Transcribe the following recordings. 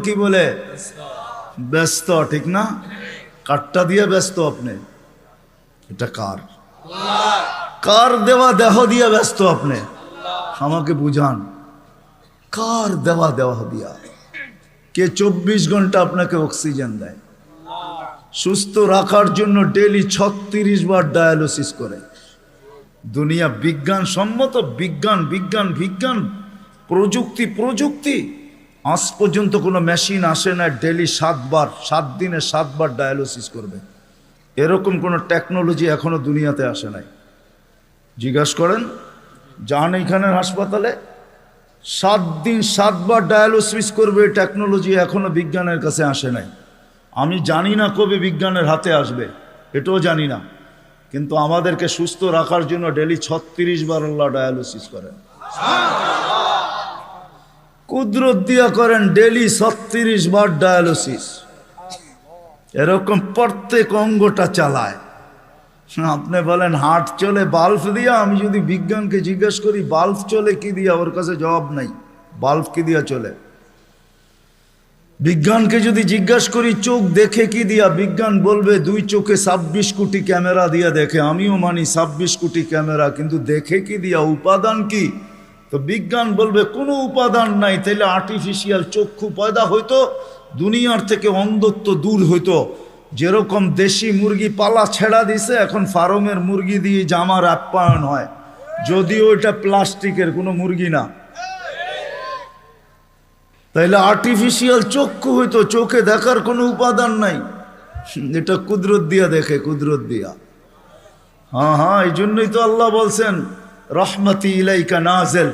কি বলে ব্যস্ত, ঠিক না? কারটা দিয়ে ব্যস্ত আপনি, এটা কার? কার দেওয়া দেহ দিয়ে ব্যস্ত আপনি? আমাকে বুঝান, কার দেওয়া দেহ দিয়া? কে 24 ঘন্টা আপনাকে অক্সিজেন দেয়? সুস্থ রাখার জন্য ডেইলি 36 বার ডায়ালিসিস করে। দুনিয়া বিজ্ঞান সম্মত, বিজ্ঞান বিজ্ঞান বিজ্ঞান, প্রযুক্তি প্রযুক্তি, আজ পর্যন্ত কোনো মেশিন আসে না ডেইলি 7 বার, 7 দিনে 7 বার ডায়ালিসিস করবে। এরকম কোনো টেকনোলজি এখনো দুনিয়াতে আসে নাই। জিজ্ঞাসা করেন, যান এইখানের হাসপাতালে, 7 দিন 7 বার ডায়ালিসিস করবে, টেকনোলজি এখনো বিজ্ঞানের কাছে আসে নাই। আমি জানি না কবে বিজ্ঞানের হাতে আসবে, এটাও জানি না, কিন্তু আমাদেরকে সুস্থ রাখার জন্য ডেইলি 36 বার আল্লাহ ডায়ালিসিস করেন। কুদরত দিয়া করেন ডেইলি 36 বার ডায়ালিসিস। এরকম প্রত্যেক অঙ্গটা চালায়। আপনি বলেন হার্ট চলে বাল্ব দিয়া, আমি যদি বিজ্ঞানকে জিজ্ঞেস করি বাল্ব চলে কি দিয়া, ওর কাছে জবাব নাই। বাল্ব কি দিয়া চলে? বিজ্ঞানকে যদি জিজ্ঞাসা করি চোখ দেখে কি দিয়া, বিজ্ঞান বলবে 2 চোখে 26 কোটি ক্যামেরা দিয়া দেখে। আমিও মানি 26 কোটি ক্যামেরা, কিন্তু দেখে কি দিয়া, উপাদান কি? তো বিজ্ঞান বলবে কোনো উপাদান নাই। তাইলে আর্টিফিশিয়াল চক্ষু পয়দা হইতো, দুনিয়ার থেকে অন্ধত্ব দূর হইতো। যেরকম দেশি মুরগি পালা ছেড়া দিছে, এখন ফার্মের মুরগি দিয়ে জামার আপ্যায়ন হয়, যদিও এটা প্লাস্টিকের কোনো মুরগি না। তাইলে আর্টিফিশিয়াল চক্ষু হইতো, চোখে দেখার কোনো উপাদান নাই। এটা কুদরত দিয়া দেখে, কুদরত দিয়া। হ্যাঁ, এই জন্যই তো আল্লাহ বলছেন রহমতি ইলাইকা নাজেল,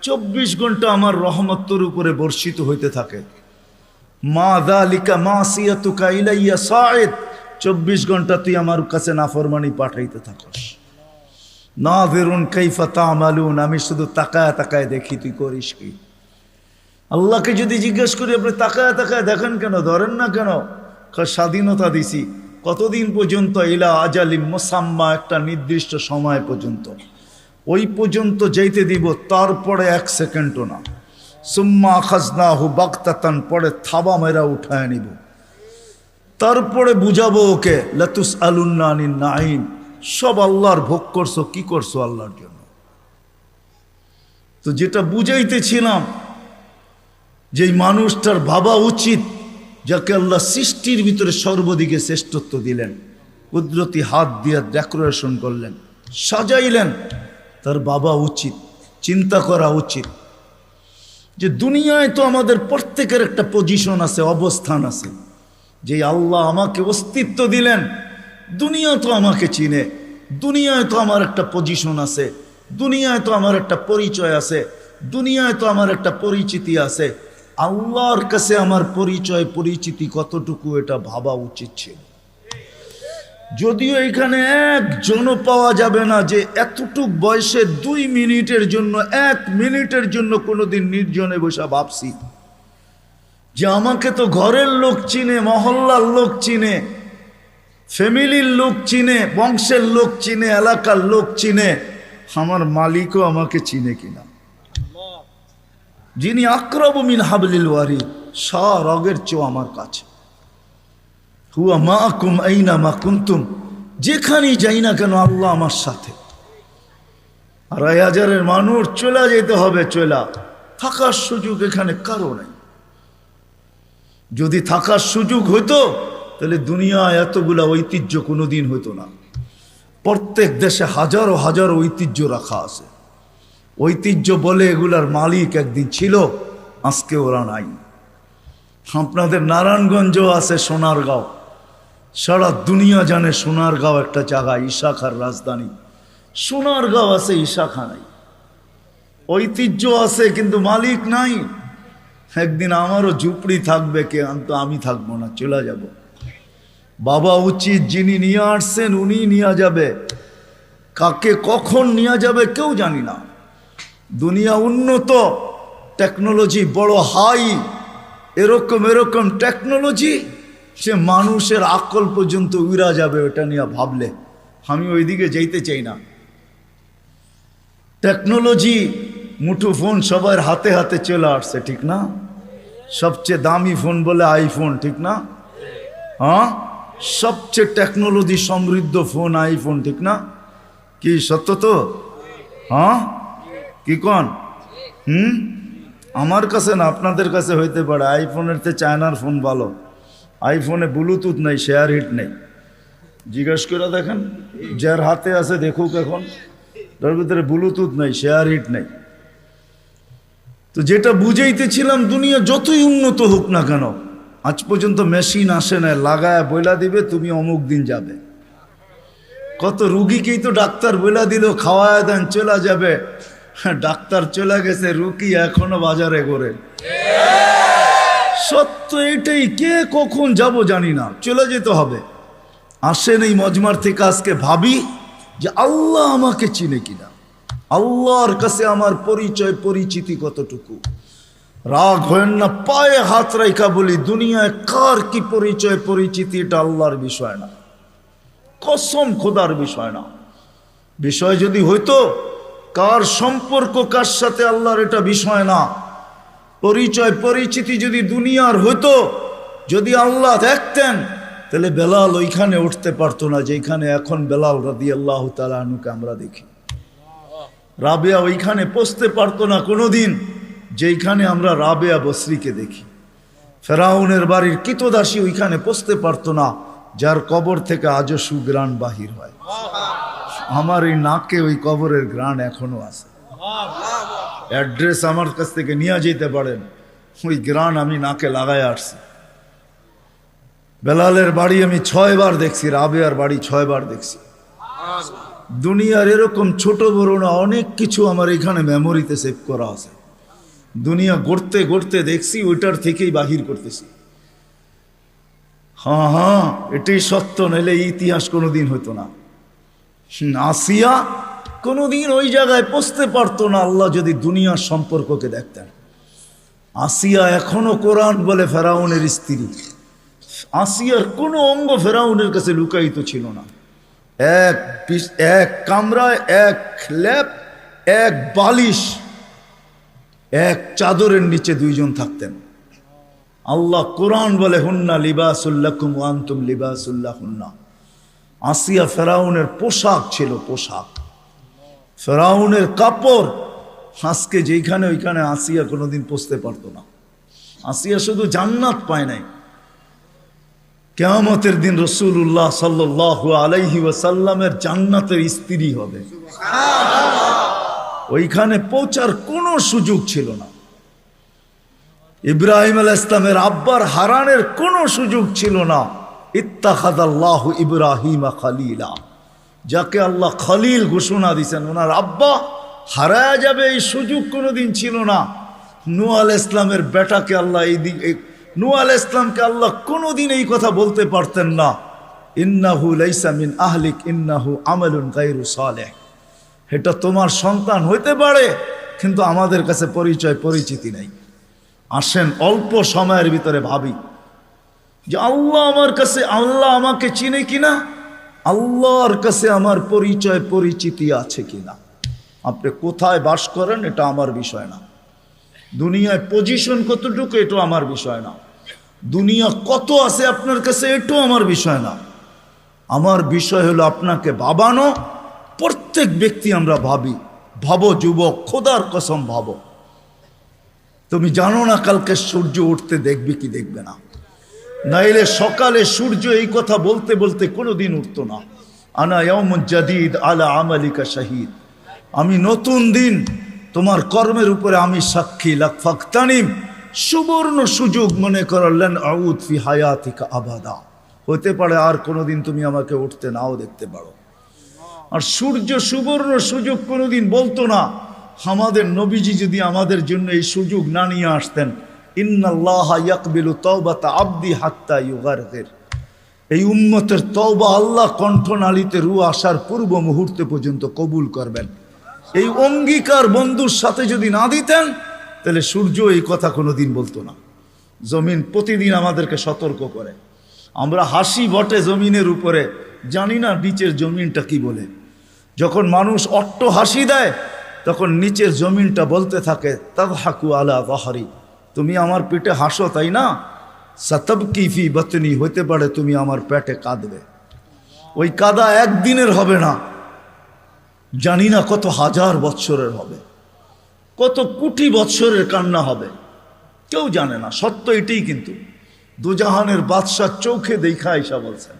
24 ঘন্টা আমার রহমত তোর উপরে বর্ষিত হইতে থাকে। মা যালিকা মাসিয়াতুকা ইলাইয়া সাঈদ, 24 ঘন্টা তুই আমার কাছে নাফরমানি পাঠাইতে থাকস। নাযিরুন কাইফা তা'মালুন, আমি শুধু তাকায় তাকায় দেখি তুই করিস কি। আল্লাহকে যদি জিজ্ঞেস করি আপনি তাকায় তাকায় দেখেন কেন, ধরেন না কেন? স্বাধীনতা দিছি কতদিন পর্যন্ত? ইলা আজালিম মুসাম্মা, একটা নির্দিষ্ট সময় পর্যন্ত। ওই পর্যন্ত যেতে দিব, তারপরে 1 সেকেন্ডও না। সুম্মা আখাযনাহু বাগতাতান, পরে থাবা মেরা উঠায় নিব। তারপরে বুঝাবো ওকে লাতুসআলুন্না আনিন নাঈম, সব আল্লাহর ভোগ করছো, কি করছো আল্লাহর জন্য। তো যেটা বুঝাইতেছিলাম, যেই মানুষটার ভাবা উচিত, যাকে আল্লাহ সৃষ্টির ভিতরে সর্বদিকে শ্রেষ্ঠত্ব দিলেন, কুদরতি হাত দিয়ে ডেকোরেশন করলেন, সাজাইলেন, তার বাবা উচিত, চিন্তা করা উচিত যে দুনিয়ায় তো আমাদের প্রত্যেকের একটা পজিশন আছে, অবস্থান আছে। যে আল্লাহ আমাকে অস্তিত্ব দিলেন, দুনিয়া তো আমাকে চিনে, দুনিয়ায় তো আমার একটা পজিশন আছে, দুনিয়ায় তো আমার একটা পরিচয় আছে, দুনিয়ায় তো আমার একটা পরিচিতি আছে। আল্লাহর কাছে আমার পরিচয় পরিচিতি কতটুকু, এটা ভাবা উচিত ছিল। যদিও এখানে একজনও পাওয়া যাবে না যে এতটুক বয়সে 2 মিনিটের জন্য, 1 মিনিটের জন্য কোনোদিন নির্জনে বসে ভাবছি যে আমাকে তো ঘরের লোক চিনে, মহল্লার লোক চিনে, ফ্যামিলির লোক চিনে, বংশের লোক চিনে, এলাকার লোক চিনে, আমার মালিকও আমাকে চিনে কিনা। যিনি আকরাবু মিন হাবলিল ওয়ারিদ, রগের চেয়েও আমার কাছে। হুয়া মাআকুম আইনা মা কুনতুম, যেখানেই যাই না কেন আল্লাহ আমার সাথে। 2,500 মানুষ চলে যেতে হবে, চলা থাকার সুযোগ এখানে কারো নাই। যদি থাকার সুযোগ হইতো তাহলে দুনিয়ায় এতগুলা ঐতিহ্য কোনোদিন হইতো না। প্রত্যেক দেশে হাজারো হাজারো ঐতিহ্য রাখা আছে। ঐতিহ্য বলে এগুলার মালিক একদিন ছিল, আজকে ওরা নাই। আপনাদের নারায়ণগঞ্জও আছে, সোনারগাঁও, সারা দুনিয়া জানে সোনারগাঁও একটা জায়গা, ঈশাখার রাজধানী। সোনারগাঁও আছে, ঈশাখা নাই। ঐতিহ্য আছে কিন্তু মালিক নাই। একদিন আমারও ঝুপড়ি থাকবে, কে তো আমি থাকবো না, চলে যাব। বাবা উচিত, যিনি নিয়ে আসছেন উনি নিয়ে যাবে, কাকে কখন নিয়ে যাবে কেউ জানি না। দুনিয়া উন্নত, টেকনোলজি বড় হাই, এরকম এরকম টেকনোলজি সে মানুষের আকল পর্যন্ত উড়া যাবে ওটা নিয়ে ভাবলে। আমি ওইদিকে যেতে চাই না। টেকনোলজি মুঠোফোন সবার হাতে হাতে চলে আসছে, ঠিক না? সবচেয়ে দামি ফোন বলে আইফোন, ঠিক না? হ্যাঁ, সবচেয়ে টেকনোলজি সমৃদ্ধ ফোন আইফোন, ঠিক না? কি সত্য তো? হ্যাঁ, কি কন? আমার কাছে না, আপনাদের কাছে হইতে পারে। আইফোনের চেয়ে চায়নার ফোন ভালো। আইফোনে ব্লুটুথ নেই, শেয়ার হিট নেই। জিজ্ঞেস করে দেখেন, যার হাতে আছে দেখুক, এখন তার ভিতরে ব্লুটুথ নেই, শেয়ার হিট নেই। তো যেটা বুঝাইতেছিলাম, দুনিয়া যতই উন্নত হোক না কেন, আজ পর্যন্ত মেশিন আসে না লাগায় বইলা দিবে তুমি অমুক দিন যাবে। কত রুগীকেই তো ডাক্তার বইলা দিল খাওয়ায় দেন চলে যাবে, ডাক্তার চলে গেছে, রুগী এখনো বাজারে ঘোরে। সত্য এটাই, কে কখন যাব জানি না, চলে যেতে হবে। আসেন এই মজমার থেকে আজকে ভাবি যে আল্লাহ আমাকে চিনে কিনা, আল্লাহর কাছে আমার পরিচয় পরিচিতি কতটুকু। রাগ হয়েন না, পায়ে হাত রাইখা বলি, দুনিয়ায় কার কি পরিচয় পরিচিতি এটা আল্লাহর বিষয় না, কসম খোদার বিষয় না। বিষয় যদি হইতো কার সম্পর্ক কার সাথে আল্লাহর, এটা বিষয় না। পরিচয় পরিচিতি যদি দুনিয়ার হইতো, যদি আল্লাহ দেখতেন, তাহলে বেলাল ওইখানে উঠতে পারতো না যেখানে এখন বেলাল রাদিয়াল্লাহু তাআলা আনহুকে আমরা দেখি। রাবেয়া ওইখানে পৌঁছতে পারতো না কোনোদিন যেইখানে আমরা রাবেয়া বসরিকে দেখি। ফেরাউনের বাড়ির কৃতদাসী ওইখানে পৌঁছতে পারতো না যার কবর থেকে আজও সুগ্রাণ বাহির হয়। আমার এই নাকে ওই কবরের গ্রাণ এখনো আছে। অ্যাড্রেস আমার কাছ থেকে নিয়ে যেতে পারেন, ওই গ্রাণ আমি নাকে লাগায় আসছি। বেলালের বাড়ি আমি 6 বার দেখছি, রাবেয়ার বাড়ি 6 বার দেখছি। দুনিয়ার এরকম ছোট বড় না, অনেক কিছু আমার এখানে মেমোরিতে সেভ করা আছে। দুনিয়া গড়তে গড়তে দেখছি, ওইটার থেকেই বাহির করতেছি। হ্যাঁ হ্যাঁ, এটাই সত্য, নাইলে ইতিহাস কোনোদিন হতো না। আসিয়া কোনোদিন ওই জায়গায় পৌঁছতে পারতো না আল্লাহ যদি দুনিয়ার সম্পর্ককে দেখতেন। আসিয়া এখনো কোরআন বলে ফেরাউনের স্ত্রী। আসিয়ার কোনো অঙ্গ ফেরাউনের কাছে লুকায়িত ছিল না। এক কামরায়, এক ল্যাপ, এক বালিশ, এক চাদরের নিচে 2 জন থাকতেন। আল্লাহ কোরআন বলে হুন্না লিবাসুল লাকুম ওয়া আনতুম লিবাসুল লাহুন্না। আসিয়া ফেরাউনের পোশাক ছিল, পোশাক, ফেরাউনের কাপড়। আজকে যেখানে ওইখানে আসিয়া কোনোদিন পৌঁছতে পারতো না। আসিয়া শুধু জান্নাত পায় নাই, কিয়ামতের দিন রাসূলুল্লাহ সাল্লাল্লাহু আলাইহি ওয়াসাল্লামের জান্নাতের স্ত্রী হবে। ওইখানে পৌঁছার কোনো সুযোগ ছিল না। ইব্রাহিম আলাইহিস সালামের আব্বার হারানের কোনো সুযোগ ছিল না। ইত্তাখাযাল্লাহু ইব্রাহিমা খলিলা, যাকে আল্লাহ খলিল ঘোষণা দিয়েছেন, ওনার আব্বা হারায়া যাবে এই সুযোগ কোনোদিন ছিল না। নূহ আলাইহিস সালামের বেটাকে আল্লাহ নূহ আলাইহিস সালামকে আল্লাহ কোনোদিন এই কথা বলতে পারতেন না, ইন্নাহু লাইসা মিন আহলিক ইন্নাহু আমালুন গায়রু সালেহ। এটা তোমার সন্তান হইতে পারে, কিন্তু আমাদের কাছে পরিচয় পরিচিতি নেই। আসেন অল্প সময়ের ভিতরে ভাবি যে আল্লাহ আমার কাছে, আল্লাহ আমাকে চিনে কিনা, আল্লাহর কাছে আমার পরিচয় পরিচিতি আছে কিনা। আপনি কোথায় বাস করেন এটা আমার বিষয় না, দুনিয়ায় পজিশন কতটুকু এটাও আমার বিষয় না, দুনিয়া কত আছে আপনার কাছে এটাও আমার বিষয় না। আমার বিষয় হলো আপনাকে ভাবানো। প্রত্যেক ব্যক্তি আমরা ভাবি, ভাবো যুবক, খোদার কসম ভাবো, তুমি জানো না কালকে সূর্য উঠতে দেখবে কি দেখবে না। নাইলে সকালে সূর্য এই কথা বলতে বলতে কোনোদিন উঠতো না, আনা ইয়াউমুন জাদীদ আলা আমালিকা শাহীদ, আমি নতুন দিন তোমার কর্মের উপরে আমি সাক্ষী। লাকফাকতানিম, সুবর্ণ সুযোগ মনে করলেন, আউদ ফি হায়াতিকা আবাদা, হতে পারে আর কোনোদিন তুমি আমাকে উঠতে নাও দেখতে পারো। আর সূর্য সুবর্ণ সুযোগ কোনোদিন বলতো না। আমাদের নবীজি যদি আমাদের জন্য এই সুযোগ না নিয়ে আসতেন, ইন্নাল্লাহা ইয়াকবিলু তাওবাতা আবদি হাত্তা ইউগারগির, এই উম্মতের তওবা আল্লাহ কণ্ঠনালীতে রু আসার পূর্ব মুহূর্তে পর্যন্ত কবুল করবেন, এই অঙ্গীকার বন্ধুর সাথে যদি না দিতেন, তাহলে সূর্য এই কথা কোনোদিন বলতো না। জমিন প্রতিদিন আমাদেরকে সতর্ক করে। আমরা হাসি বটে জমিনের উপরে, জানি না নিচের জমিনটা কি বলে। যখন মানুষ অট্ট হাসি দেয়, তখন নিচের জমিনটা বলতে থাকে তাদহাকু আলা যাহরি, তুমি আমার পেটে হাসো, তাই না? সাতাবকি ফি বাতনি, হতে পারে তুমি আমার পেটে কাঁদবে। ওই কাদা একদিনের হবে না, জানি না কত হাজার বৎসরের হবে, কত কোটি বৎসরের কান্না হবে, কেউ জানে না। সত্য এটাই। কিন্তু দুজাহানের বাদশাহ চোখে দেখা আইসা বলছেন,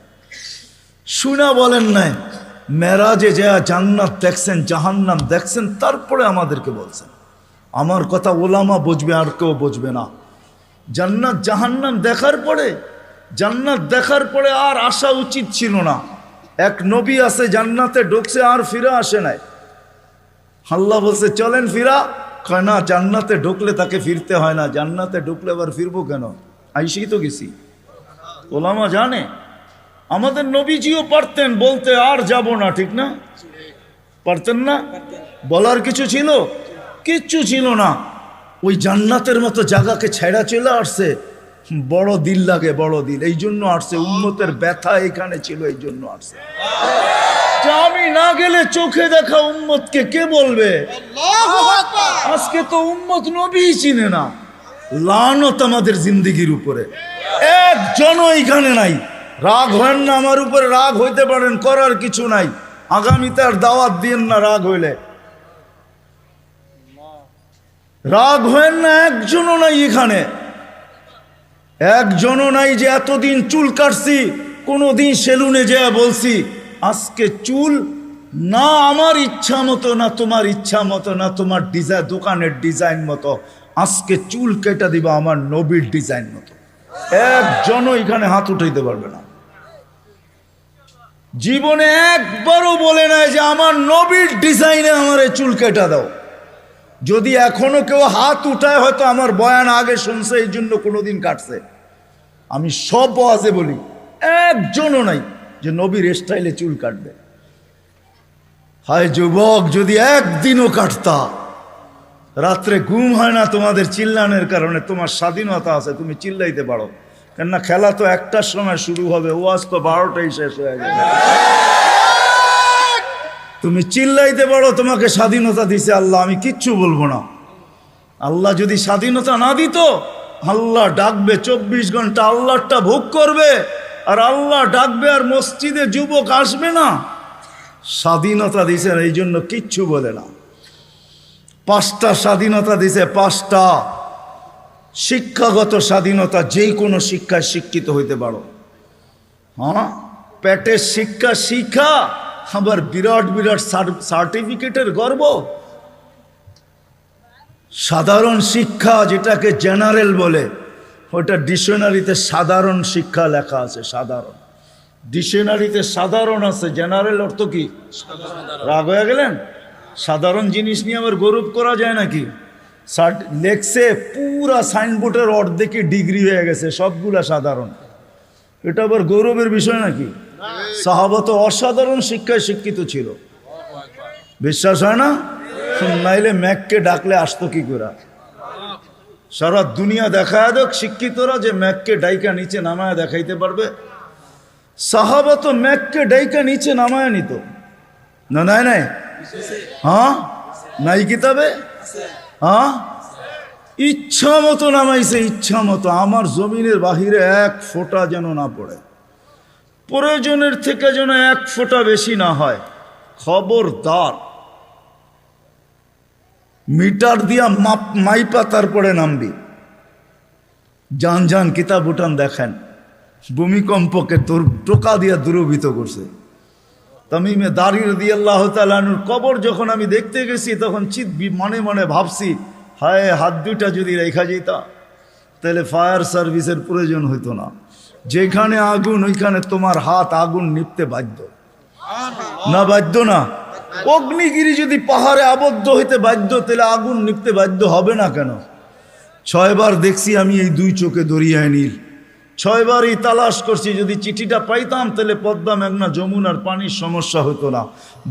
শুনা বলেন নাই, মেরাজে যা জান্নাত দেখছেন, জাহান্নাম দেখছেন, তারপরে আমাদেরকে বলছেন। আমার কথা ওলামা বুঝবে, আর কেউ বুঝবে না। জান্নাত জাহান্নাম দেখার পরে, জান্নাত দেখার পরে আর আসা উচিত ছিল না। এক নবী আছে জান্নাতে ঢুকছে, আর ফিরে আসে নাই। আল্লাহ বলছে চলেন ফিরা, কয় না, জান্নাতে ঢুকলে তাকে ফিরতে হয় না। জান্নাতে ঢুকলে আবার ফিরবো কেন? আইসেই তো গেছি। ওলামা জানে, আমাদের নবীজিও পারতেন বলতে আর যাব না, ঠিক না? পারতেন না? বলার কিছু ছিল? কিচ্ছু ছিল না। ওই জান্নাতের মতো জায়গাকে ছেড়া চলে আসছে। বড় দিল লাগে, বড় দিল, এই জন্য আসছে। উম্মতের ব্যথা এখানে ছিল, এই জন্য আসছে। আমি না গেলে চোখে দেখা উম্মতকে কে বলবে? আজকে তো উম্মত নবী চিনে না। লানত আমাদের জিন্দেগির উপরে, একজনও এখানে নাই। রাগ হয় না আমার উপরে, রাগ হইতে পারেন, করার কিছু নাই। আগামীতে আর দাওয়াত দিয়েন না রাগ হইলে। রাগ হয় না, একজনও নাই এখানে, একজনও নাই যে এতদিন চুল কাটছি, কোনোদিন সেলুনে যেয়ে বলছি আজকে চুল না আমার ইচ্ছা মতো, না তোমার ইচ্ছা মতো, না তোমার ডিজাইন দোকানের ডিজাইন মতো, আজকে চুল কেটে দিবা আমার নবীর ডিজাইন মতো। একজনও এখানে হাত উঠাইতে পারবে না। জীবনে একবারও বলে নাই যে আমার নবীর ডিজাইনে আমার এই চুল কেটে দাও। যদি এখনো কেউ হাত উঠায়, হয়তো আমার বয়ান আগে শুনছে, এই জন্য কোনোদিন কাটছে। আমি সব ওয়াজে বলি, একজনও নাই যে নবীর স্টাইলে চুল কাটবে। হায় যুবক, যদি একদিনও কাটতা। রাত্রে ঘুম হয় না তোমাদের চিল্লানের কারণে। তোমার স্বাধীনতা আছে, তুমি চিল্লাইতে পারো, কেননা খেলা তো 1টার সময় শুরু হবে, ওয়াজ তো 12টাই শেষ হয়ে যাবে। তুমি চিল্লাইতে পারো, তোমাকে স্বাধীনতা দিছে আল্লাহ, আমি কিচ্ছু বলবো না। আল্লাহ যদি স্বাধীনতা না দিত, আল্লাহ ডাকবে 24 ঘন্টা, আল্লাহটা ভোগ করবে, আর আল্লাহ ডাকবে আর মসজিদে যুবক আসবে না। স্বাধীনতা দিছেন, এই জন্য কিচ্ছু বলে না। 5টা স্বাধীনতা দিছে, 5টা। শিক্ষাগত স্বাধীনতা, যেই কোনো শিক্ষায় শিক্ষিত হইতে পারো। হ্যাঁ, পেটের শিক্ষা শিক্ষা, আবার বিরাট বিরাট সার্টিফিকেটের গর্ব। সাধারণ শিক্ষা, যেটাকে জেনারেল বলে, ওটা ডিকশনারিতে সাধারণ শিক্ষা লেখা আছে। সাধারণ ডিকশনারিতে সাধারণ আছে, জেনারেল অর্থ কি? রাগ হয়ে গেলেন? সাধারণ জিনিস নিয়ে আবার গৌরব করা যায় নাকি? লেখছে পুরা সাইনবোর্ডের অর্ধেকে ডিগ্রি হয়ে গেছে, সবগুলা সাধারণ। এটা আবার গৌরবের বিষয় নাকি? সাহাবা তো অসাধারণ শিক্ষায় শিক্ষিত ছিল। বিশ্বাস হয় না? নাইলে ম্যাককে ডাকলে আসতো কি করে? সারা দুনিয়া দেখায় দেখ শিক্ষিতরা যে ম্যাককে ডাইকা নিচে নামায় দেখাইতে পারবে। সাহাবা তো ম্যাককে ডাইকা নিচে নামায় নিত না? নাই নাই? হ্যাঁ, নাই কিতাবে? হ্যাঁ, ইচ্ছা মতো নামাইছে, ইচ্ছা মতো। আমার জমিনের বাহিরে 1 ফোঁটা যেন না পড়ে, প্রয়োজনের থেকে যেন 1 ফোঁটা বেশি না হয়। খবরদার, মিটার দিয়া মাইপা তারপরে নামবি। যান যান কিতাব উঠান দেখেন, ভূমিকম্পকে তোর টোকা দিয়া দূরভূত করছে। তামিমে দারি রাদিয়াল্লাহু তাআলা আনহুর কবর যখন আমি দেখতে গেছি, তখন মনে মনে ভাবছি, হায়, হাত দুইটা যদি রেখা যেত, তাহলে ফায়ার সার্ভিসের প্রয়োজন হইতো না। যেখানে আগুন, ওইখানে তোমার হাত আগুন নিপতে বাধ্য না? বাধ্য না? অগ্নিগিরি যদি পাহাড়ে আবদ্ধ হইতে বাধ্য, তাহলে আগুন নিপতে বাধ্য হবে না কেন? 6 বার দেখছি আমি এই 2 চোখে দরিয়ায় নীল। 6 বারই তালাশ করছি, যদি চিঠিটা পাইতাম তাহলে পদ্মা, মেঘনা, যমুনার পানির সমস্যা হতো না।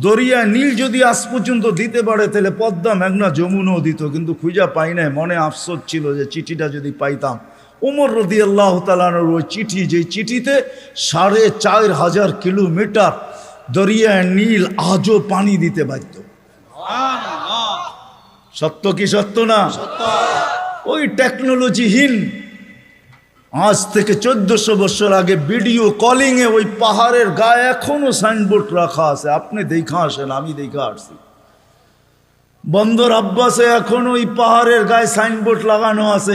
দরিয়ায় নীল যদি আজ পর্যন্ত দিতে পারে, তাহলে পদ্মা, মেঘনা, যমুনাও দিত, কিন্তু খুঁজা পাই নাই। মনে আফসোস ছিল যে চিঠিটা যদি পাইতাম। ওমর রাদিয়াল্লাহু তাআলা আনহুর ওই চিঠি, যে চিঠিতে 4500 কিলোমিটার দরিয়ায় নীল আজও পানি দিতে বাধ্য। সত্য কি সত্য না? ওই টেকনোলজিহীন। আজ থেকে 1400 বছর আগে ভিডিও কলিংয়ে ওই পাহাড়ের গায়ে এখনো সাইনবোর্ড রাখা আছে, আপনি দেখা আসেন, আমি দেখা আসছি। বন্দর আব্বাসে এখন ওই পাহাড়ের গায়ে সাইনবোর্ড লাগানো আছে,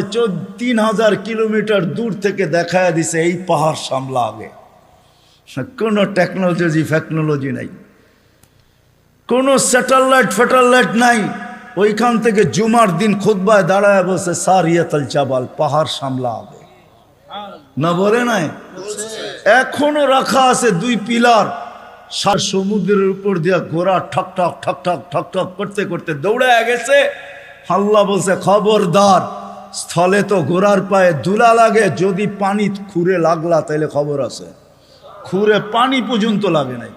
3000 কিলোমিটার দূর থেকে দেখায় দিছে এই পাহাড় সামলা আগে। কোনো টেকনোলজি নাই, কোনো স্যাটেলাইট নাই। ওইখান থেকে জুমার দিন খুতবায় দাঁড়ায় বসে সারিয়াতুল জাবাল, পাহাড় সামলা আগে না বলে নাই? এখনো রাখা আছে 2 পিলার। সমুদ্রের উপর দিয়া ঘোড়া ঠক ঠক ঠক ঠক ঠক ঠক করতে করতে দৌড়ে গেছে। আল্লাহ বলছে খবরদার, স্থলে তো ঘোড়ার পায়ে ধুলা লাগে, যদি পানি খুঁড়ে লাগলা তাইলে খবর আছে। খুঁড়ে পানি পর্যন্ত লাগে নাই।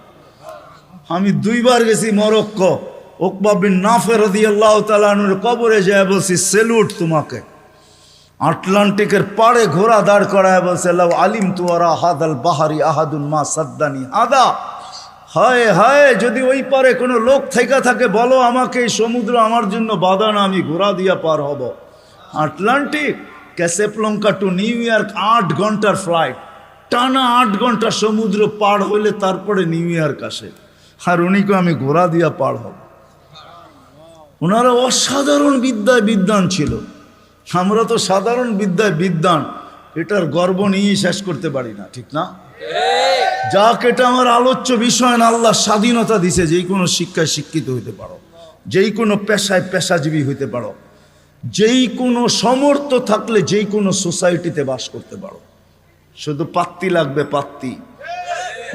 আমি 2 বার গেছি মরক্কো, উকবা বিন নাফে রাদিয়াল্লাহু তাআলা আনহুর কবরে যায় বলছি সেলুট তোমাকে। আটলান্টিকের পাড়ে ঘোড়া দাঁড় করায় বলছে লাউ আলিম তুয়ারা হাদাল বাহারি আহাদুন মা সাদ্দানি আদা। হায় হায়, যদি ওই পারে কোনো লোক থেকে থাকে বলো আমাকে, এই সমুদ্র আমার জন্য বাধা না, আমি ঘোড়া দিয়া পার হব। আটলান্টিক, ক্যাসেপ্লঙ্কা টু নিউ ইয়র্ক 8 ঘন্টার ফ্লাইট, টানা 8 ঘন্টা সমুদ্র পার হইলে তারপরে নিউ ইয়র্ক আসে। আর উনিকে আমি ঘোড়া দিয়া পার হব। ওনারা অসাধারণ বিদ্যায় বিদ্বান ছিল। আমরা তো সাধারণ বিদ্যায় বিদ্বান, এটার গর্ব নিয়ে শেষ করতে পারি না, ঠিক না? যাক, এটা আমার আলোচ্য বিষয় না। আল্লাহ স্বাধীনতা দিছে, যেই কোনো শিক্ষায় শিক্ষিত হইতে পারো, যেই কোনো পেশায় পেশাজীবী হইতে পারো, যেই কোনো সমর্থ থাকলে যেই কোনো সোসাইটিতে বাস করতে পারো। শুধু পাত্তি লাগবে, পাত্তি।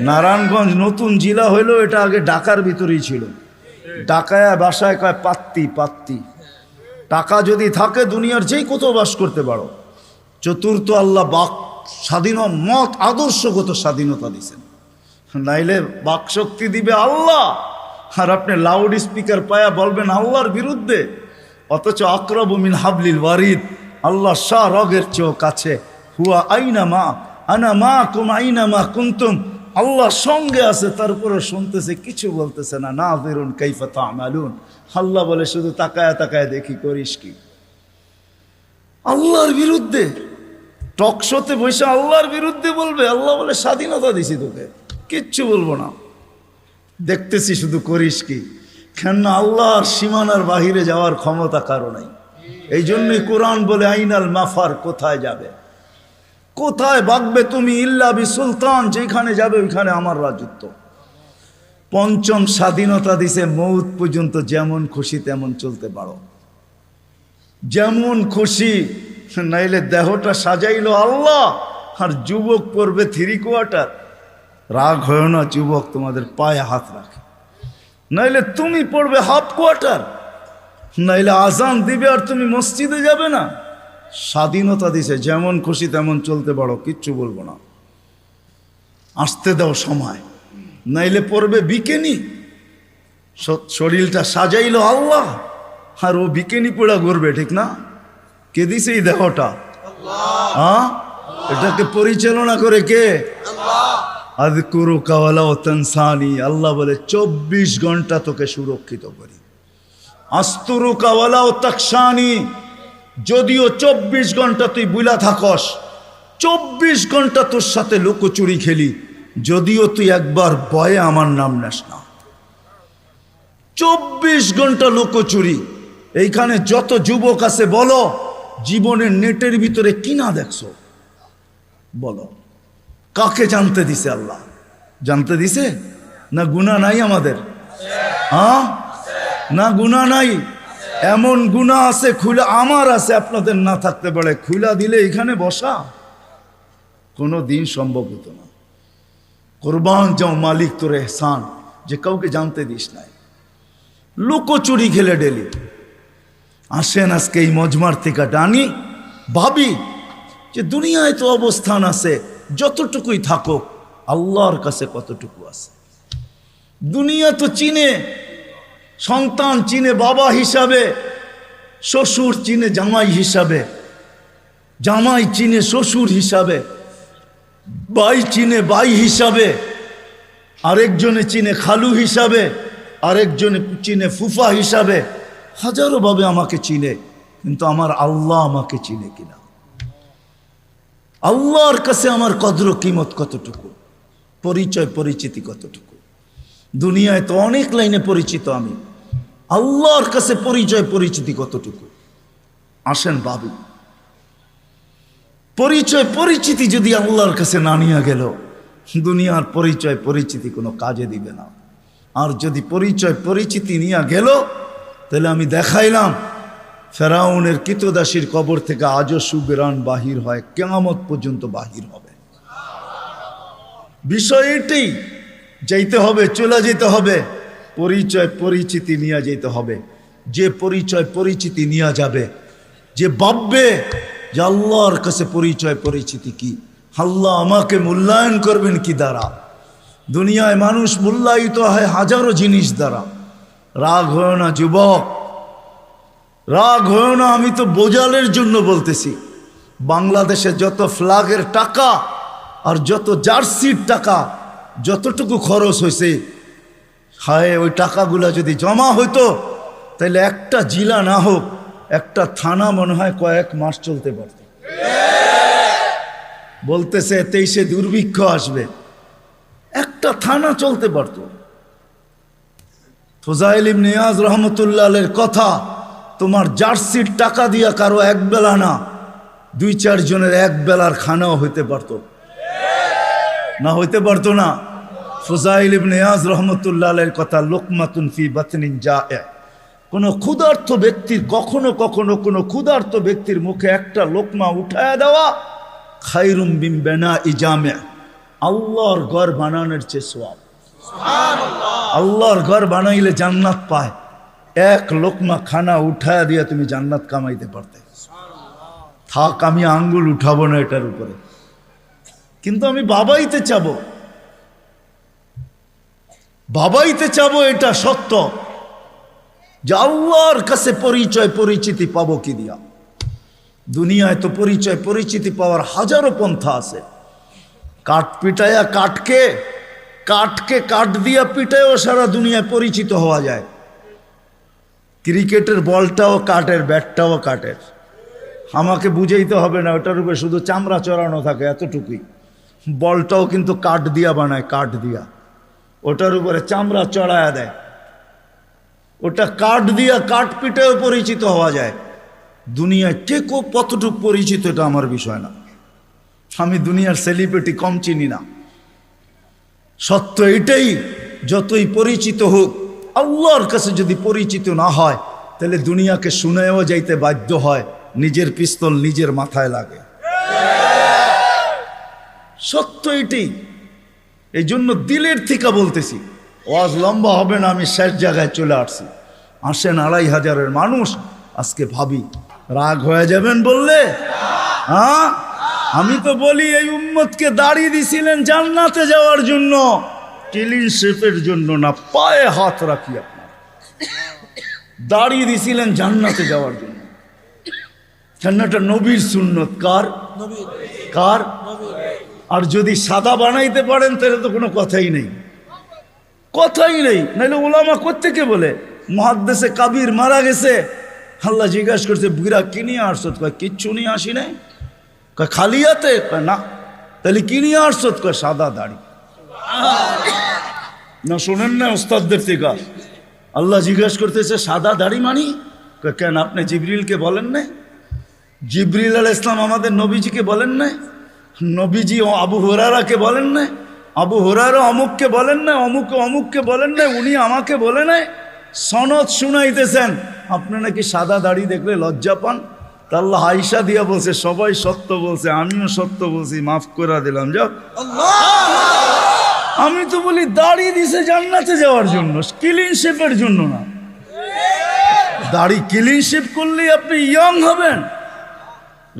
নারায়ণগঞ্জ নতুন জেলা হইলো, এটা আগে ঢাকার ভিতরেই ছিল। ঢাকায় বাসায় কয় পাত্তি পাত্তি। টাকা যদি থাকে দুনিয়ার যেই কোথাও বাস করতে পারো। চতুর্থ, আল্লাহ বাক স্বাধীন মত আদর্শগত স্বাধীনতা দিছেন, নাইলে বাক শক্তি দিবে আল্লাহ। আর আপনি লাউড স্পিকার পায়া বলবেন আল্লাহর বিরুদ্ধে, অথচ আকরাবু মিন হাবলিল ওয়ারিদ, আল্লাহ শাহ রগের চেয়েও কাছে। হুয়া আইনা মা আনা মা কুম আইনা মা কুনতুম, আল্লাহ সঙ্গে আছে, তারপরে শুনতেছে, কিছু বলতেছে না। নাযিরুন কাইফা তা'মালুন, আল্লাহ বলে শুধু তাকায় তাকায় দেখি করিস কি। আল্লাহর বিরুদ্ধে টকশোতে বসে আল্লাহর বিরুদ্ধে বলবে, আল্লাহ বলে স্বাধীনতা দিছি তোকে, কিচ্ছু বলবো না, দেখতেছি শুধু করিস কি। কেন আল্লাহর সীমানার বাহিরে যাওয়ার ক্ষমতা কারো নাই। এই জন্যই কোরআন বলে আইনাল মাফার, কোথায় যাবে, কোথায় ভাগবে তুমি, ইল্লা বি সুলতান, যেখানে যাবে ওইখানে আমার রাজত্ব। পঞ্চম, স্বাধীনতা দিছে মৌত পর্যন্ত যেমন খুশি তেমন চলতে পারো, যেমন খুশি। নাইলে দেহটা সাজাইলো আল্লাহ, আর যুবক পড়বে 3 কোয়ার্টার। রাগ হয় না, যুবক তোমাদের পায়ে হাত রাখে। নাইলে তুমি পড়বে হাফ কোয়ার্টার, নাইলে আজান দিবে আর তুমি মসজিদে যাবে না। স্বাধীনতা দিছে, যেমন খুশি তেমন চলতে পারো, কিচ্ছু বলবো না, আসতে দাও সময়। নাইলে পড়বে বিকেনি। শরীরটা সাজাইলো আল্লাহ, আর ও বিকেনি পড়া ঘুরবে, ঠিক না? কে দিছে এই দেহটা? হ্যাঁ, এটাকে পরিচালনা করে কে? আযকুরুকা ওয়ালা তানসানি, আল্লাহ বলে 24 ঘন্টা তোকে সুরক্ষিত করি। আস্তুরুকা ওয়ালা তাকশানি, যদিও 24 ঘন্টা তুই বুলা থাকস, 24 ঘন্টা তোর সাথে লুকোচুরি খেলি, যদিও তুই একবার ভয়ে আমার নাম নেস না। 24 ঘন্টা লুকোচুরি। এইখানে যত যুবক আছে বলো, জীবনের নেটের ভিতরে কি না দেখছো বলো? কাকে জানতে দিছে আল্লাহ? জানতে দিছে না? গুনাহ নাই আমাদের? হ্যাঁ, না গুনাহ নাই? এমন গুনাহ আছে খুলে, আমার আছে, আপনাদের না থাকতে পারে। খুলা দিলে এখানে বসা কোনো দিন সম্ভব হতো না। কোরবান যাও মালিক তোর এহসান, যে কাউকে জানতে দিস নাই। লুকোচুরি খেলে ডেলি আসেন। আজকে এই মজমার থেকে ডানি ভাবি যে দুনিয়ায় তো অবস্থান আছে, যতটুকুই থাকুক আল্লাহর কাছে কতটুকু আছে। দুনিয়া তো চিনে, সন্তান চিনে বাবা হিসাবে, শ্বশুর চিনে জামাই হিসাবে, জামাই চিনে শ্বশুর হিসাবে, ভাই চিনে ভাই হিসাবে, আরেকজনে চিনে খালু হিসাবে, আরেকজনে চিনে ফুফা হিসাবে। হাজারো ভাবে আমাকে চিনে, কিন্তু আমার আল্লাহ আমাকে চিনে কিনা, আল্লাহর কাছে আমার কদর কিমত কতটুকু, পরিচয় পরিচিতি কতটুকু। দুনিয়ায় তো অনেক লাইনে পরিচিত আমি, আল্লাহর কাছে পরিচয় পরিচিতি কতটুকু। আসেন ভাবি, পরিচয় পরিচিতি যদি আল্লাহর কাছে না নিয়ে গেল, দুনিয়ার পরিচয় পরিচিতি কোনো কাজে দিবে না। আর যদি পরিচয় পরিচিতি নিয়ে গেল, তাহলে আমি দেখাইলাম ফেরাউনের কৃতদাসীর কবর থেকে আজও সুবেরান বাহির হয়, কিয়ামত পর্যন্ত বাহির হবে। বিষয় এটাই, যাইতে হবে, চলে যেতে হবে, পরিচয় পরিচিতি নিয়ে যেতে হবে। যে পরিচয় পরিচিতি নিয়ে যাবে, যে ভাববে যে আল্লাহর কাছে পরিচয় পরিচিতি কি, আল্লাহ আমাকে মূল্যায়ন করবেন কি দ্বারা। দুনিয়ায় মানুষ মূল্যায়িত হয় হাজারো জিনিস দ্বারা। রাগ হয় না যুবক, রাগ হয় না, আমি তো বোঝালের জন্য বলতেছি। বাংলাদেশে যত ফ্ল্যাগের টাকা আর যত জার্সির টাকা যতটুকু খরচ হয়েছে, হায় ওই টাকাগুলা যদি জমা হইতো, তাহলে একটা জেলা না হোক, একটা থানা মনে হয় কয়েক মাস চলতে পারত। বলতেছে 23-এ দুর্ভিক্ষ আসবে, একটা থানা চলতে পারত। ফুজাইল ইবনে ইয়াজ রহমতুল্লাহ আলাইহির কথা, তোমার জার্সির টাকা দিয়া কারো এক বেলা না, 2-4 জনের এক বেলার খানাও হইতে পারত না, হইতে পারতো না। ফুজাইল ইবনে ইয়াজ রহমতুল্লাহ আলাইহির কথা, লোকমাতুন ফি বাতনিন জায়ে, কোনো ক্ষুধার্ত ব্যক্তির কখনো কখনো কোনো ক্ষুধার্ত ব্যক্তির মুখে একটা লোকমা উঠায়া দেওয়া খায়রুম মিন বিনাই জামি', আল্লাহর ঘর বানানোর চেয়ে সওয়াব। আল্লাহর ঘর বানাইলে জান্নাত পায়, এক লোকমা খানা উঠায়া দিয়ে তুমি জান্নাত কামাইতে পারতে। থাক, আমি আঙ্গুল উঠাবো না এটার উপরে, কিন্তু আমি বাবাইতে চাবো, বাবাইতে চাবো। এটা সত্য যে আল্লাহর কাছে পরিচয় পরিচিতি পাবো কি দিয়া। দুনিয়ায় তো পরিচয় পরিচিতি পাওয়ার হাজারো পন্থা আছে। কাঠ পিটাইয়া কাঠকে, কাঠকে কাঠ দিয়া পিটাইও সারা দুনিয়ায় পরিচিত হওয়া যায়। ক্রিকেটের বলটাও কাঠের, ব্যাটটাও কাঠের। আমাকে বুঝাইতে হবে না, ওটার উপরে শুধু চামড়া চড়ানো থাকে, এতটুকুই। বলটাও কিন্তু কাঠ দিয়া বানায়, কাঠ দিয়া, ওটার উপরে চামড়া চড়ায়া দেয়। ওটা কাঠ দিয়া, কাঠ পিটাও পরিচিত হওয়া যায়। দুনিয়ায় কে কতটুকু পরিচিত এটা আমার বিষয় না। আমি দুনিয়ার সেলিব্রিটি কম চিনি না। সত্য এটাই, যতই পরিচিত হোক, আল্লাহর কাছে যদি পরিচিত না হয়, তাহলে দুনিয়াকে শুনেও যাইতে বাধ্য হয়, নিজের পিস্তল নিজের মাথায় লাগে। সত্য এটাই। এই জন্য দিলের থেকে বলতেছি, ওয়াজ লম্বা হবে না, আমি শেষ জায়গায় চলে আসছি। আসেন 2500-এর মানুষ, আজকে ভাবি রাগ হয়ে যাবেন বললে? হ্যাঁ, আমি তো বলি এই উম্মতকে দাড়ি দিছিলেন জান্নাতে যাওয়ার জন্য, ক্লিন শেপের জন্য না। পায়ে হাত রাখি, আপনার দাড়ি দিছিলেন জান্নাতে যাওয়ার জন্য। জান্নাতটা নবীর সুন্নত। কার? কার? আর যদি সাদা বানাইতে পারেন তাহলে তো কোনো কথাই নেই, কথাই নেই। নাহলে ওলামা কোত্থেকে বলে মুহাদ্দিসে কাবির মারা গেছে, আল্লাহ জিজ্ঞাসা করছে বুড়া কি নিয়ে আসছো? কয় কিচ্ছু নিয়ে আসি নাই। কয় খালি হাতে? কয় না। তাহলে কি নিয়ে আসছো? কয় সাদা দাড়ি। না শোনেন না ওস্তাদদের থেকে? আল্লাহ জিজ্ঞাসা করতেছে সাদা দাড়ি মানি? কয় কেন, আপনি জিবরিলকে বলেন নাই? জিবরিল আলাইহিস সালাম আমাদের নবীজিকে বলেন নাই? নবীজি ও আবু হুরায়রাকে বলেন নাই? আবু হুরায়রা অমুককে বলেন নাই? অমুককে অমুককে বলেন নাই? উনি আমাকে বলে নাই? সনদ শুনাইতেছেন, আপনি নাকি সাদা দাড়ি দেখলে লজ্জা পান। তা আল্লাহ আয়েশা দিয়া বলছে সবাই সত্য বলছে, আমিও সত্য বলছি, মাফ করে দিলাম। যাও, আমি তো বলি দাড়ি দিছে জান্নাতে যাওয়ার জন্য, ক্লিন শেপের জন্য না। দাড়ি ক্লিন শেপ করলেই আপনি ইয়ং হবেন।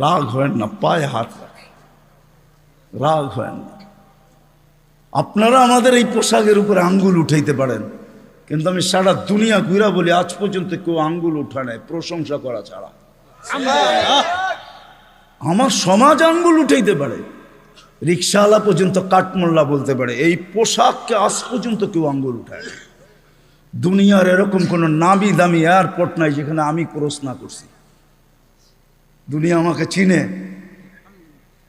রাগ হয় না, পায়ে হাত রাখে, রাগ হয় না। আপনারা আমাদের এই পোশাকের উপরে আঙ্গুল উঠাইতে পারেন, কিন্তু আমি সারা দুনিয়া ঘুরা বলি আজ পর্যন্ত কেউ আঙ্গুল উঠা নাই প্রশংসা করা ছাড়া। আমার সমাজ আঙ্গুল উঠাইতে পারে, রিক্সাওয়ালা পর্যন্ত কাঠমোল্লা বলতে পারে, এই পোশাককে আজ পর্যন্ত কেউ আঙ্গুল উঠায় না। দুনিয়ার এরকম কোনো নামি দামি এয়ারপোর্ট নাই যেখানে আমি ক্রস না করছি। দুনিয়া আমাকে চিনে।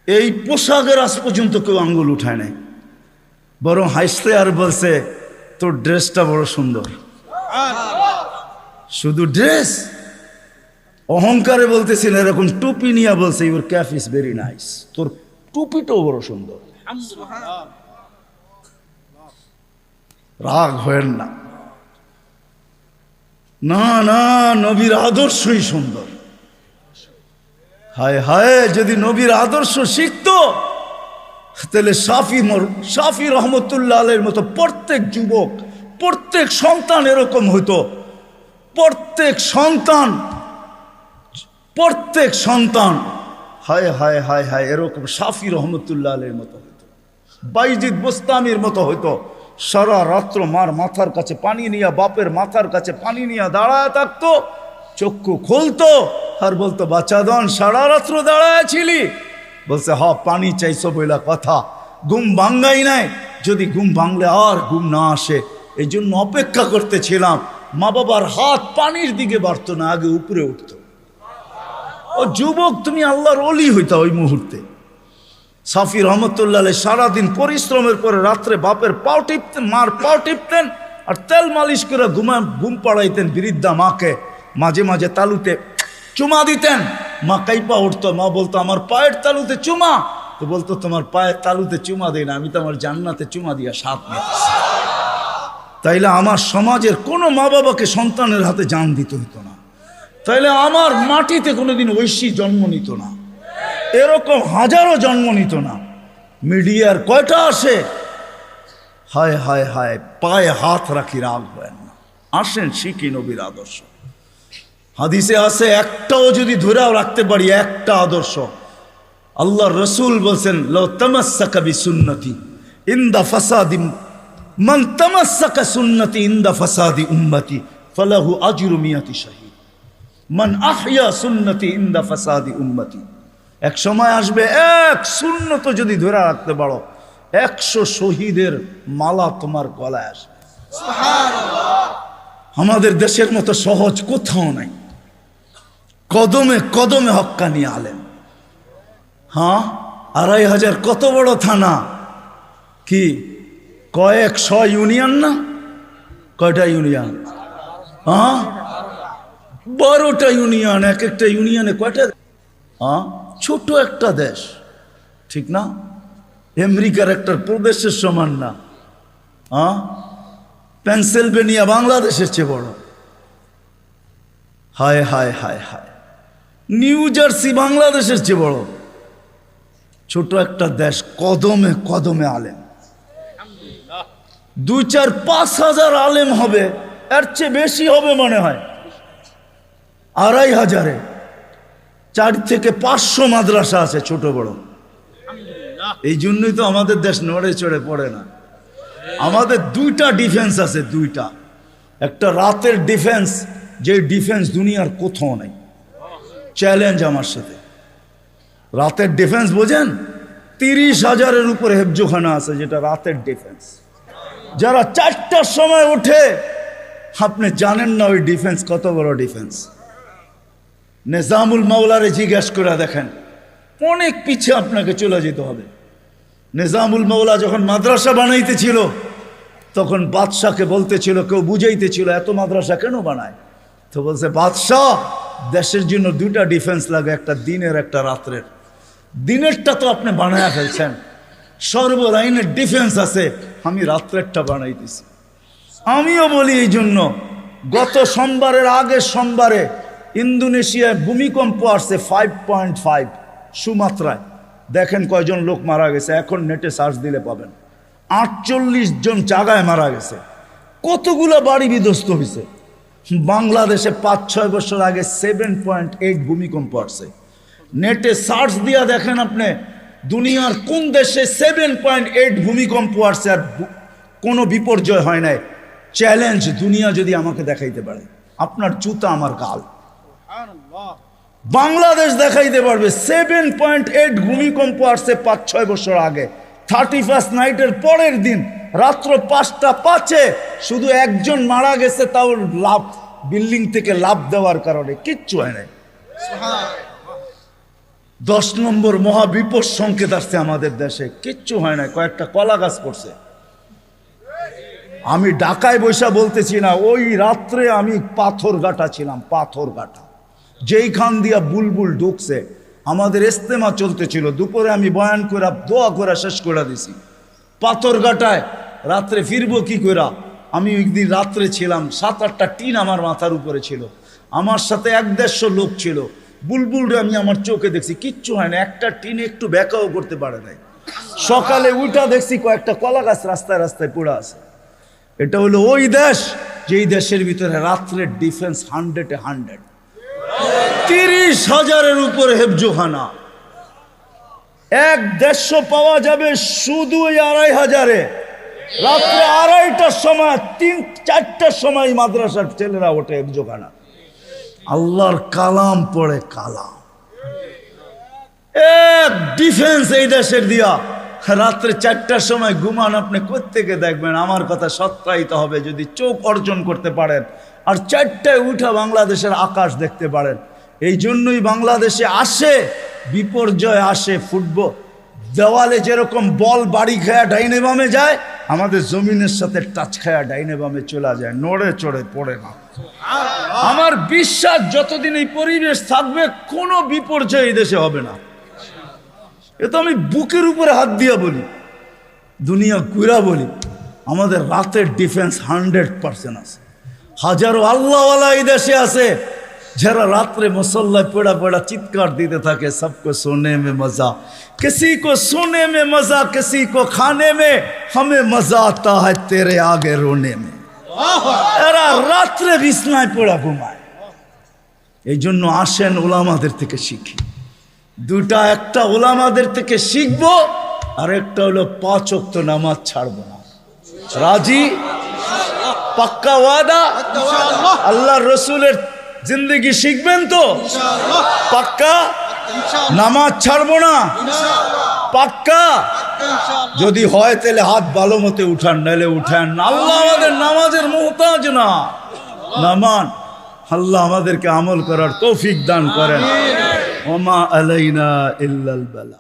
এই পোশাকের আজ পর্যন্ত কেউ আঙ্গুল উঠায় নাই, বরং হাসতে আর বলছে তোর ড্রেসটা বড় সুন্দর। শুধু ড্রেস, অহংকারে বলতেছি না, এরকম টুপি নিয়ে বলছে your cap is very nice, তোর টুপিটাও বড় সুন্দর। রাগ হয় না, না না, নবীর আদর্শই সুন্দর। হায় হায়, যদি নবীর আদর্শ শিখতো তাহলে শাফি রহমতুল্লাহ আলাইহির মতো প্রত্যেক যুবক, প্রত্যেক সন্তান এরকম হইতো। প্রত্যেক সন্তান হায় হায় হায় হায় এরকম শাফি রহমতুল্লাহ আলাইহির মতো হইতো, বাইজিদ বোস্তামির মতো হইতো। সারা রাত্র মার মাথার কাছে পানি নিয়ে, বাপের মাথার কাছে পানি নিয়ে দাঁড়ায় থাকতো, চক্ষু খুলতো আর বলতো বাচ্চাদন সারা রাত্র দাঁড়ায় ছিলি? বলছে হ, পানি চাইছো বইলা কথা, ঘুম ভাঙ্গাই নাই। যদি ঘুম ভাঙলে আর ঘুম না আসে, এই জন্য অপেক্ষা করতেছিলাম। মা বাবার হাত পানির দিকে বাড়তো না, আগে উপরে উঠতো। ও যুবক, তুমি আল্লাহর ওলি হইতা ওই মুহূর্তে। শাফি রহমতুল্লাহ সারাদিন পরিশ্রমের পরে রাত্রে বাপের পাও টিপতেন, মার পাও টিপতেন, আর তেল মালিশ করে ঘুম পাড়াইতেন বৃদ্ধা মাকে। মাঝে মাঝে তালুতে চুমা দিতেন, মা কাইপা উঠতো। মা বলতো আমার পায়ের তালুতে চুমা, তো বলতো তোমার পায়ের তালুতে চুমা দেই না, আমি তো আমার জান্নাতে চুমা দিয়া স্বাদ নিতেছি। তাইলে আমার সমাজের কোনো মা বাবাকে সন্তানের হাতে জান দিতে হতো না, তাইলে আমার মাটিতে কোনোদিন ঐশী জন্ম নিত না, এরকম হাজারো জন্ম নিত না। মিডিয়ার কয়টা আসে, হায় হায় হায়, পায়ে হাত রাখি রাগ হয় না। আসেন শিখি নবীর আদর্শ। হাদিসে আছে একটাও যদি ধরেও রাখতে পারি, একটা আদর্শ, আল্লাহর রসুল বলছেন লাউ তামাসসাকা বিসুন্নতি ইনদা ফাসাদি মান তামাসসাকা সুন্নতি ইনদা ফাসাদি উম্মতি ফালাহু আজরু মিয়াতি শাহীদ মান আহইয়া সুন্নতি ইনদা ফাসাদি উম্মতি। এক সময় আসবে, এক সুন্নত যদি ধরে রাখতে পারো, 100 শহীদের মালা তোমার গলায় আসবে। আমাদের দেশের মতো সহজ কোথাও নাই, কদমে কদমে হক্কানি আলেম। হ্যাঁ, 2500 কত বড় থানা, কি কয়েকশ ইউনিয়ন না? কয়টা ইউনিয়ন? হ্যাঁ, 12টা ইউনিয়ন। এক একটা ইউনিয়নে কয়টা? হ্যাঁ, ছোট একটা দেশ, ঠিক না? আমেরিকার একটা প্রদেশের সমান না। হ্যাঁ, পেনসিলভেনিয়া বাংলাদেশের চেয়ে বড়। হায় হায় হায় হায়, নিউ জার্সি বাংলাদেশের চেয়ে বড়। ছোট একটা দেশ, কদমে কদমে আলেম। 2, 4, 5 হাজার আলেম হবে, এর চেয়ে বেশি হবে মনে হয়। 2500-এ 4 থেকে 500 মাদ্রাসা আছে, ছোট বড়। এই জন্যই তো আমাদের দেশ নড়ে চড়ে পড়ে না। আমাদের 2টা ডিফেন্স আছে, 2টা। একটা রাতের ডিফেন্স, যে ডিফেন্স দুনিয়ার কোথাও নাই। চ্যালেঞ্জ আমার সাথে। রাতের ডিফেন্স বোঝেন? 30,000-এর উপরে হেফজোখানা আছে, যেটা রাতের ডিফেন্স। যারা 4টার সময় ওঠে, আপনি জানেন না ওই ডিফেন্স কত বড় ডিফেন্স। নিজামুল মাওলারে জিজ্ঞেস করে দেখেন, অনেক পিছিয়ে আপনাকে চলে যেতে হবে। নিজামুল মাওলা যখন মাদ্রাসা বানাইতেছিল, তখন বাদশাকে বলতেছিল, কেউ বুঝাইতেছিল এত মাদ্রাসা কেন বানায়? তো বলছে, বাদশাহ, দেশের জন্য 2টা ডিফেন্স লাগে, একটা দিনের একটা রাত্রের। দিনেরটা তো আপনি বানায়া ফেলছেন, সর্বলাইনের ডিফেন্স আছে, আমি রাত্রেরটা বানাইতেছি। আমিও বলি এই জন্য, গত সোমবারের আগের সোমবারে ইন্দোনেশিয়ায় ভূমিকম্প আসছে 5.5 সুমাত্রায়। দেখেন কয়জন লোক মারা গেছে, এখন নেটে সার্চ দিলে পাবেন। 48 জন জায়গায় মারা গেছে। কতগুলো বাড়ি বিধ্বস্ত হয়েছে। বাংলাদেশে 5-6 বছর আগে 7.8 ভূমিকম্প আসছে। নেটে সার্চ দিয়া দেখেন আপনি, দুনিয়ার কোন দেশে 7.8 ভূমিকম্প আসছে আর কোনো বিপর্যয় হয় নাই। চ্যালেঞ্জ, দুনিয়া যদি আমাকে দেখাইতে পারে, আপনার জুতা আমার গাল। বাংলাদেশ দেখাইতে পারবে 7.8 ভূমিকম্প আসছে 5-6 বছর আগে। 31st নাইটের পরের দিন রাত্র 5:05 শুধু একজন মারা গেছে, তাও লাভ, বিল্ডিং থেকে লাভ দেওয়ার কারণে, কিচ্ছু হয় নাই। 10 নম্বর মহাবিপদ সংকেত আসছে আমাদের দেশে। কিচ্ছু হয় না, কয়েকটা কলা গাছ পড়ছে। আমি ঢাকায় বৈশা বলতেছি না, ওই রাত্রে আমি পাথরঘাটা ছিলাম। পাথরঘাটা যেইখান দিয়া বুলবুল ঢুকছে, আমাদের ইস্তেমা চলতেছিল, দুপুরে আমি বয়ান করে দোয়া করে শেষ করে দিছি। পাথরঘাটায় রাত্রে ফিরবো কি করে? আমি একদিন রাত্রে ছিলাম, 7-8টা টিন আমার মাথার উপরে ছিল, আমার সাথে 1-150 লোক ছিল। বুলবুলরে আমি আমার চোখে দেখছি, কিচ্ছু হয় না, একটা টিন একটু ব্যাকাও করতে পারে নাই। সকালে উঠা দেখছি কয়েকটা কলা গাছ রাস্তায় রাস্তায় পড়ে আছে। এটা হলো ওই দেশ যেই দেশের ভিতরে রাত্রের ডিফেন্স 100-এ 100, 30,000-এর উপরে হেফজোখানা। 150 পাওয়া যাবে শুধু 2,500-এ। রাত্রে 2:30টার সময়, 3-4টার সময় মাদ্রাসার ছেলেরা ওঠে হেফজোখানা, আল্লাহর কালাম পড়ে। কালাম এক ডিফেন্স এই দেশের দিয়া। রাত্রে 4টার সময় ঘুমান, আপনি কোত্থেকে দেখবেন? আমার কথা সত্যায়িত হবে যদি চোখ অর্জন করতে পারেন আর 4টায় উঠা বাংলাদেশের আকাশ দেখতে পারেন। এই জন্যই বাংলাদেশে আসে বিপর্যয়, আসে ফুটবল। দেওয়ালে যেরকম বল বাড়ি খায়া ডাইনে বামে যায়, আমাদের জমিনের সাথে টাচ খায়া ডাইনে বামে চলে যায়, নড়ে চড়ে পড়ে না। আমার বিশ্বাস যতদিন এই পরিবেশ থাকবে কোনো বিপর্যয় এই দেশে হবে না। এ তো আমি বুকের উপরে হাত দিয়া বলি, দুনিয়া ঘুরা বলি। আমাদের রাতের ডিফেন্স 100% আছে। হাজারো আল্লাহওয়ালা এই দেশে আছে যারা রাত্রে মুসল্লায় পড়া পড়া চিৎকার দিতে থাকে, সবকো সোনে মে মজা, কিসি কো সোনে মে মজা, কিসি কো খানে মে, হমে মজা আতা হ্যায় তেরে আগে রোনে মে। এরা রাত্রে বিছনায় পড়া ঘুমায়। এই জন্য আসেন ওলামাদের থেকে শিখি। দুটা, একটা ওলামাদের থেকে শিখবো, আর একটা হলো 5 ওয়াক্ত নামাজ ছাড়বো না। রাজি? পাক্কা ওয়াদা? আল্লাহ রসুলের জিন্দগি শিখবেন তো? পাক্কা? নামাজ ছাড়বো না? পাক্কা? যদি হয় তাহলে হাত ভালো মতো উঠান, নাহলে উঠান। আল্লাহ আমাদের নামাজের মুহতাজ না। নামান আল্লাহ আমাদেরকে আমল করার তৌফিক দান করেন। ওমা আলাইনা ইল্লাল বালা।